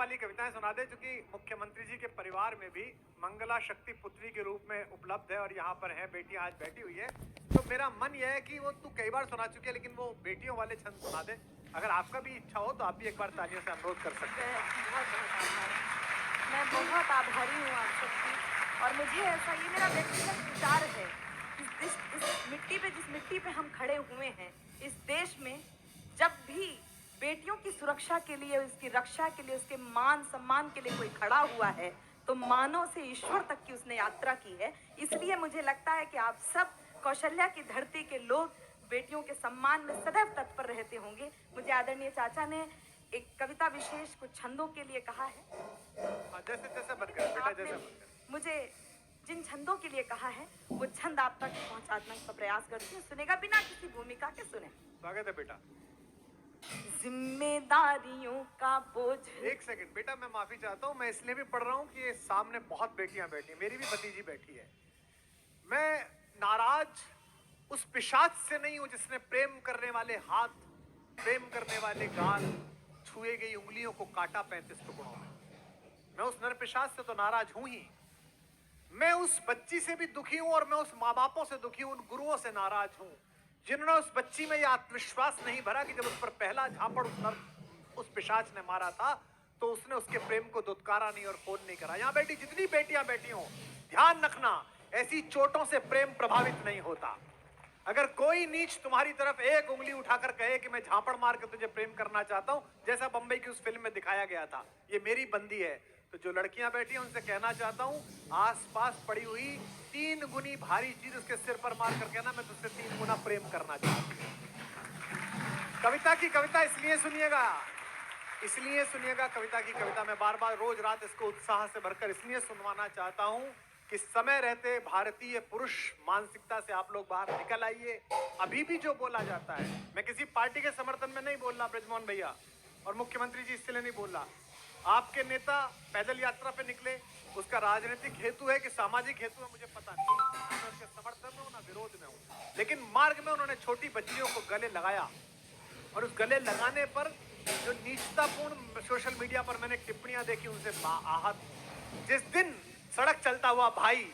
वाली कविताएं सुना दे, क्योंकि मुख्यमंत्री जी के परिवार में भी मंगला शक्ति पुत्री के रूप में उपलब्ध है और यहाँ पर है बेटियां आज बैठी हुई है। तो मेरा मन यह है कि वो तू कई बार सुना चुकी है, लेकिन वो बेटियों वाले छंद सुना दे। अगर आपका भी इच्छा हो तो आप भी एक बार तालियों से अनुरोध कर सकते हैं। मैं बहुत आभारी हूँ आप सबकी, और मुझे ऐसा, ये मेरा व्यक्तिगत विचार है कि जिस मिट्टी पे हम खड़े हुए हैं, इस देश में जब भी बेटियों की सुरक्षा के लिए, उसकी रक्षा के लिए, उसके मान सम्मान के लिए कोई खड़ा हुआ है, तो मानव से ईश्वर तक की उसने यात्रा की है। इसलिए मुझे लगता है कि आप सब कौशल्या की धरती के लोग बेटियों के सम्मान में सदैव तत्पर रहते होंगे। मुझे आदरणीय चाचा ने एक कविता विशेष कुछ छंदों के लिए कहा है। जैसे बेटा, मुझे जिन छंदों के लिए कहा है वो छंद आप तक पहुंचाने का प्रयास करती हूँ। सुनेगा बिना किसी भूमिका के? सुने। स्वागत है बेटा। जिम्मेदारियों का बोझ। एक सेकंड बेटा, मैं माफी चाहता हूँ। मैं इसलिए भी पढ़ रहा हूँ कि ये सामने बहुत बेटियां बैठी हैं, मेरी भी भतीजी बैठी है। मैं नाराज उस पिशाच से नहीं हूं जिसने प्रेम करने वाले हाथ, प्रेम करने वाले गाल, छुए गई उंगलियों को काटा 35 टुकड़ों में। मैं उस नर पिशाच से तो नाराज हूं ही। मैं उस बच्ची से भी दुखी हूं, और मैं उस माँ बापों से दुखी हूं, उन गुरुओं से नाराज हूं जिन्होंने उस बच्ची में यह आत्मविश्वास नहीं भरा कि जब उस पर पहला झापड़ उस पिशाच ने मारा था तो उसने उसके प्रेम को दुत्कारा नहीं और फोन नहीं करा। यहां बैठी जितनी बेटियां बैठी हो, ध्यान रखना, ऐसी चोटों से प्रेम प्रभावित नहीं होता। अगर कोई नीच तुम्हारी तरफ एक उंगली उठाकर कहे कि मैं झापड़ मार के तुझे प्रेम करना चाहता हूं, जैसा बंबई की उस फिल्म में दिखाया गया था, ये मेरी बंदी है। तो जो लड़कियां बैठी हैं उनसे कहना चाहता हूं, आसपास पड़ी हुई 3 गुनी भारी चीज उसके सिर पर मार कर कहना, मैं तुझसे 3 गुना प्रेम करना चाहती हूं। कविता की कविता इसलिए सुनिएगा कविता की कविता। मैं बार बार रोज रात इसको उत्साह से भरकर इसलिए सुनवाना चाहता हूं कि समय रहते भारतीय पुरुष मानसिकता से आप लोग बाहर निकल आइए। अभी भी जो बोला जाता है, मैं किसी पार्टी के समर्थन में नहीं बोल रहा ब्रजमोहन भैया, और मुख्यमंत्री जी इसलिए नहीं बोल रहा। आपके नेता पैदल यात्रा पे निकले, उसका राजनीतिक हेतु है कि सामाजिक हेतु है, मुझे पता नहीं। मैं उसके समर्थन में हूं ना विरोध में हूं, लेकिन मार्ग में उन्होंने छोटी बच्चियों को गले लगाया, और उस गले लगाने पर जो नीचतापूर्ण सोशल मीडिया पर मैंने टिप्पणियां देखी, उनसे आहत। जिस दिन सड़क चलता हुआ भाई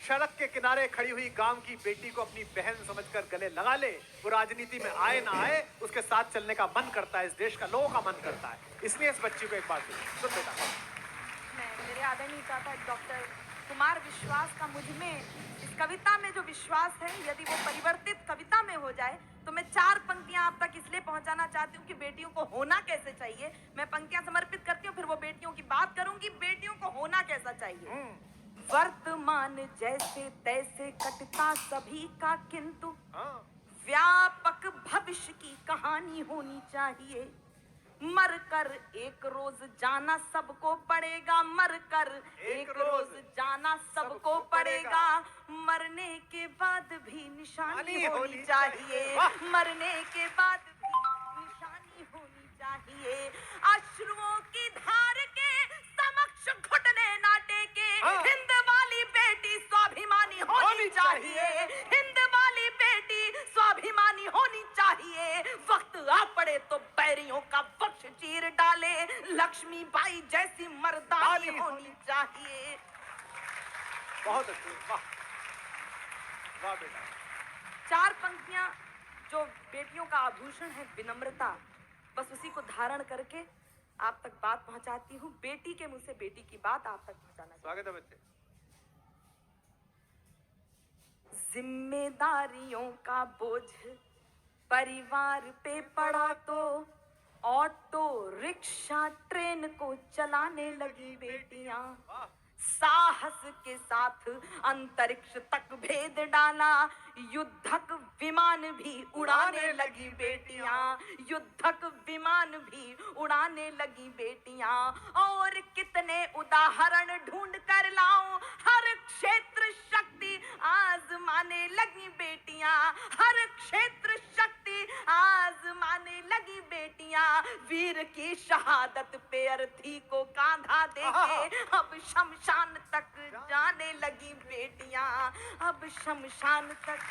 सड़क के किनारे खड़ी हुई गांव की बेटी को अपनी बहन समझकर गले लगा ले, वो राजनीति में आए ना आए, उसके साथ चलने का मन करता है, इस देश का लोगों का मन करता है। इसलिए इस बच्ची को एक बात सुन बेटा। मेरे आदरणीय चाचा डॉक्टर कुमार विश्वास का मुझ में, इस कविता में जो विश्वास है, यदि वो परिवर्तित कविता में हो जाए तो मैं 4 पंक्तियां आप तक इसलिए पहुंचाना चाहती हूँ कि बेटियों को होना कैसे चाहिए। मैं पंक्तियां समर्पित करती हूँ, फिर वो बेटियों की बात करूंगी, बेटियों को होना कैसा चाहिए। वर्तमान जैसे तैसे कटता सभी का, किंतु व्यापक भविष्य की कहानी होनी चाहिए। मरकर एक रोज जाना सबको पड़ेगा, मरकर एक रोज जाना सबको पड़ेगा। मरने के बाद भी निशानी होनी चाहिए, मरने के बाद भी निशानी होनी चाहिए। अश्रुओं की धार के समक्ष घुटने ना टेके, हिंद वाली बेटी स्वाभिमानी होनी चाहिए, हिंद वाली बेटी स्वाभिमानी होनी चाहिए। वक्त आ पड़े तो बैरियों का वक्ष चीर डाले, लक्ष्मीबाई जैसी मर्दानी होनी चाहिए। बहुत अच्छी, वाह वाह बेटा। 4 पंक्तियां जो बेटियों का आभूषण है, विनम्रता, बस उसी को धारण करके आप तक बात पहुंचाती हूँ। बेटी के मुंह से बेटी की बात आप तक पहुंचाना। स्वागत है बच्चे। जिम्मेदारियों का बोझ परिवार पे पड़ा तो ऑटो रिक्शा ट्रेन को चलाने लगी बेटियां। साहस के साथ अंतरिक्ष तक भेद डाला, युद्धक विमान भी उड़ाने लगी बेटियां, युद्धक विमान भी उड़ाने लगी बेटियां। और कितने उदाहरण ढूंढ कर लाऊं, हर क्षेत्र शक्ति आजमाने लगी बेटियां, हर क्षेत्र शक्ति आजमाने लगी बेटियां। वीर की शहादत पे अर्थी को कांधा देके अब शमशान तक जाने लगी बेटियां, अब शमशान तक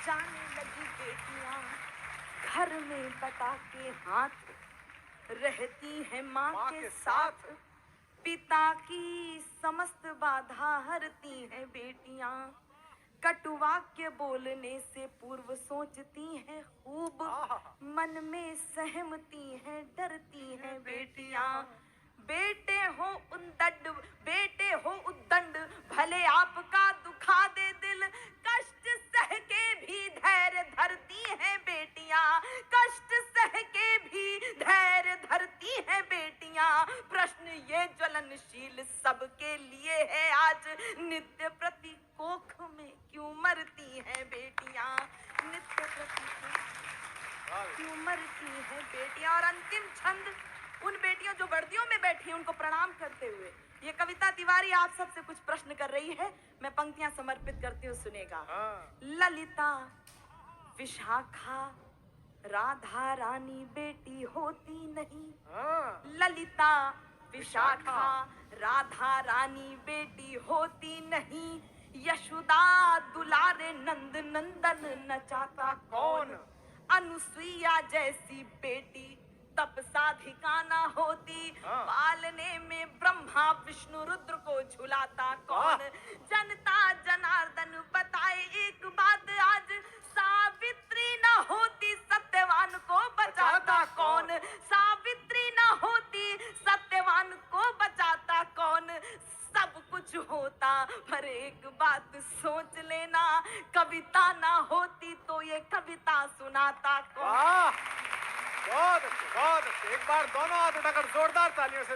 जाने लगी बेटियां। घर में पटाखे हाथ रहती है माँ माँ के के साथ, साथ। पिता की समस्त बाधा हरती हैं बेटियां, कटुवाक्य बोलने से पूर्व सोचती हैं खूब, आहा। मन में सहमती हैं डरती हैं बेटियां, बेटे हो उद्दंड भले आपका दुखा दे दिल, कष्ट सह के भी धैर्य धरती हैं बेटियां, कष्ट सह के भी धैर्य धरती हैं बेटियां, प्रश्न ये ज्वलनशील सबके लिए है आज, नित्य प्रति कोख में क्यों मरती हैं बेटियां, नित्य प्रति क्यों मरती हैं बेटियां। और अंतिम छंद उन बेटियों जो वर्दियों में बैठी हैं उनको प्रणाम करते हुए, ये कविता तिवारी आप सबसे कुछ प्रश्न कर रही है, मैं पंक्तियां समर्पित करती हूँ, सुनेगा। हाँ। ललिता विशाखा राधा रानी बेटी होती नहीं, हाँ। ललिता विशाखा राधा रानी बेटी होती नहीं, यशोदा दुलारे नंद नंदन नचाता कौन, अनुसुईया जैसी बेटी तप साधिका ना होती, हाँ। पालने में ब्रह्मा विष्णु रुद्र को झुलाता कौन, वाह। जनता जनार्दन बताए एक बात आज, सावित्री ना होती सत्यवान को बचाता कौन, सावित्री ना होती सत्यवान को बचाता कौन, सब कुछ होता पर एक बात सोच लेना, कविता ना होती तो ये कविता सुनाता कौन। वाह, बहुत अच्छे, बहुत अच्छे। एक बार दोनों हाथ उठाकर जोरदार तालियों से